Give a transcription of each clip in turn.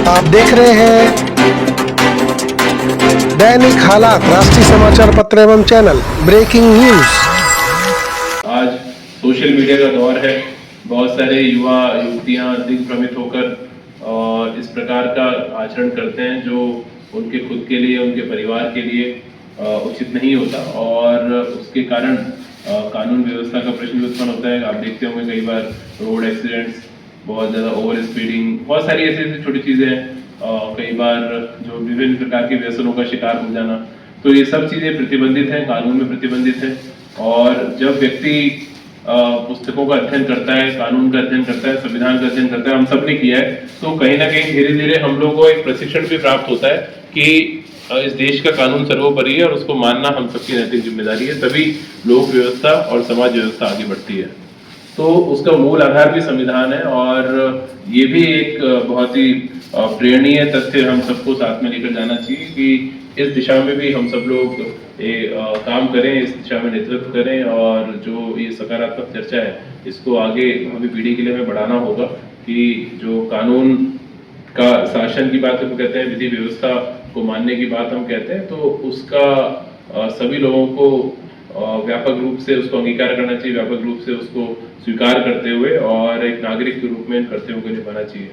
आप देख रहे हैं दैनिक हालात राष्ट्रीय समाचार पत्र एवं चैनल ब्रेकिंग न्यूज। आज सोशल मीडिया का दौर है। बहुत सारे युवा युवतियां दिग्भ्रमित होकर और इस प्रकार का आचरण करते हैं जो उनके खुद के लिए, उनके परिवार के लिए उचित नहीं होता और उसके कारण कानून व्यवस्था का प्रश्न उत्पन्न होता है। आप देखते होंगे कई बार रोड एक्सीडेंट्स, बहुत ज़्यादा ओवर स्पीडिंग, बहुत सारी ऐसी छोटी चीज़ें हैं। कई बार जो विभिन्न प्रकार के व्यसनों का शिकार हो जाना, तो ये सब चीज़ें प्रतिबंधित हैं, कानून में प्रतिबंधित है। और जब व्यक्ति पुस्तकों का अध्ययन करता है, कानून का अध्ययन करता है, संविधान का अध्ययन करता है, हम सब ने किया है, तो कहीं ना कहीं धीरे धीरे हम लोग को एक प्रशिक्षण भी प्राप्त होता है कि इस देश का कानून सर्वोपरि है और उसको मानना हम सबकी नैतिक जिम्मेदारी है, तभी लोक व्यवस्था और समाज व्यवस्था आगे बढ़ती है। तो उसका मूल आधार भी संविधान है और ये भी एक बहुत ही प्रेरणीय तथ्य हम सबको साथ में लेकर जाना चाहिए कि इस दिशा में भी हम सब लोग काम करें, इस दिशा में नेतृत्व करें और जो ये सकारात्मक चर्चा है इसको आगे भावी पीढ़ी के लिए हमें बढ़ाना होगा कि जो कानून का शासन की बात हम कहते हैं, विधि व्यवस्था को मानने की बात हम कहते हैं, तो उसका सभी लोगों को व्यापक रूप से उसको अंगीकार करना चाहिए, व्यापक रूप से उसको स्वीकार करते हुए और एक नागरिक के रूप में इन कर्तव्यों को निभाना चाहिए।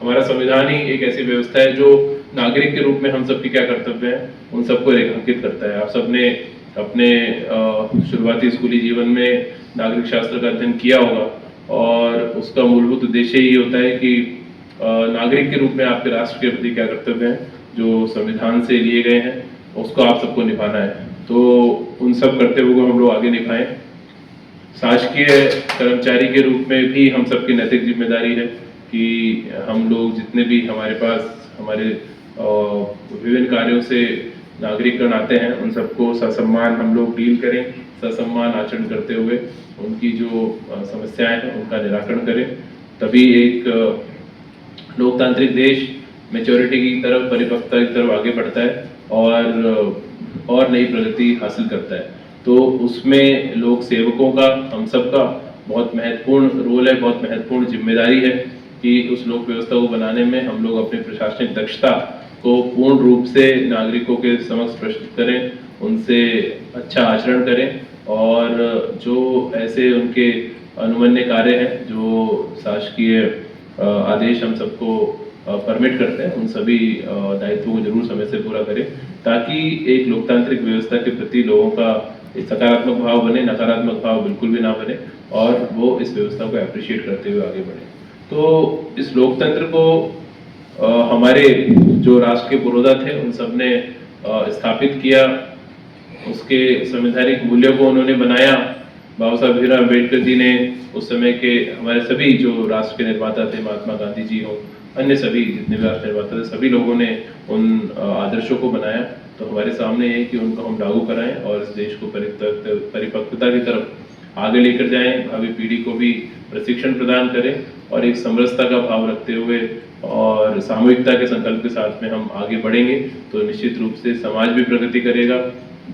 हमारा संविधान ही एक ऐसी व्यवस्था है जो नागरिक के रूप में हम सबके क्या कर्तव्य हैं उन सबको रेखांकित करता है। आप सबने अपने शुरुआती स्कूली जीवन में नागरिक शास्त्र का अध्ययन किया होगा और उसका मूलभूत उद्देश्य ही होता है कि नागरिक के रूप में आपके राष्ट्र के प्रति क्या कर्तव्य हैं जो संविधान से लिए गए हैं, उसको आप सबको निभाना है। तो उन सब कर्तव्यों को हम लोग आगे निभाएं। शासकीय कर्मचारी के रूप में भी हम सबकी नैतिक जिम्मेदारी है कि हम लोग जितने भी हमारे पास हमारे विभिन्न कार्यों से नागरिकगण आते हैं उन सबको ससम्मान हम लोग डील करें, ससम्मान आचरण करते हुए उनकी जो समस्याएं हैं उनका निराकरण करें। तभी एक लोकतांत्रिक देश मैच्योरिटी की तरफ, परिपक्वता की तरफ आगे बढ़ता है और नई प्रगति हासिल करता है। तो उसमें लोक सेवकों का, हम सबका बहुत महत्वपूर्ण रोल है, बहुत महत्वपूर्ण जिम्मेदारी है कि उस लोक व्यवस्था को बनाने में हम लोग अपनी प्रशासनिक दक्षता को पूर्ण रूप से नागरिकों के समक्ष प्रस्तुत करें, उनसे अच्छा आचरण करें और जो ऐसे उनके अनुमन्य कार्य हैं जो शासकीय आदेश हम सबको परमिट करते हैं उन सभी दायित्वों को जरूर समय से पूरा करें ताकि एक लोकतांत्रिक व्यवस्था के प्रति लोगों का एक सकारात्मक भाव बने, नकारात्मक भाव बिल्कुल भी ना बने और वो इस व्यवस्था को अप्रिशिएट करते हुए आगे बढ़े। तो इस लोकतंत्र को हमारे जो राष्ट्र के पुरोधा थे उन सब ने स्थापित किया, उसके संवैधानिक मूल्यों को उन्होंने बनाया। बाबा साहब भीमराव अम्बेडकर जी ने उस समय के हमारे सभी जो राष्ट्र के निर्माता थे, महात्मा गांधी जी हो, अन्य सभी जितने भी राष्ट्र निर्माता थे, सभी लोगों ने उन आदर्शों को बनाया। तो हमारे सामने है कि उनको हम लागू कराएं और इस देश को परिपक्वता की तरफ आगे लेकर जाएं, भावी पीढ़ी को भी प्रशिक्षण प्रदान करें और एक समरसता का भाव रखते हुए और सामूहिकता के संकल्प के साथ में हम आगे बढ़ेंगे तो निश्चित रूप से समाज भी प्रगति करेगा,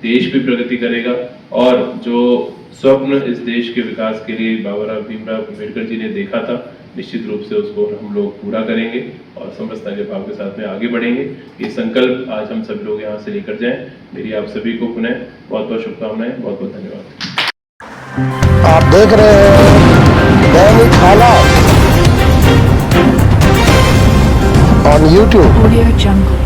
देश भी प्रगति करेगा और जो स्वप्न इस देश के विकास के लिए बाबा भीमराव अम्बेडकर जी ने देखा था, निश्चित रूप से उसको हम लोग पूरा करेंगे और समरसता के भाव के साथ में आगे बढ़ेंगे। ये संकल्प आज हम सब लोग यहाँ से लेकर जाएं। मेरी आप सभी को पुनः बहुत बहुत शुभकामनाएं, बहुत बहुत धन्यवाद। आप देख रहे हैं दैनिक हालात ऑन YouTube। Audio Jungle।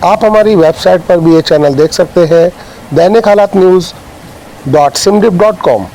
आप हमारी वेबसाइट पर भी ये चैनल देख सकते हैं दैनिक हालात न्यूज़.simdip.com।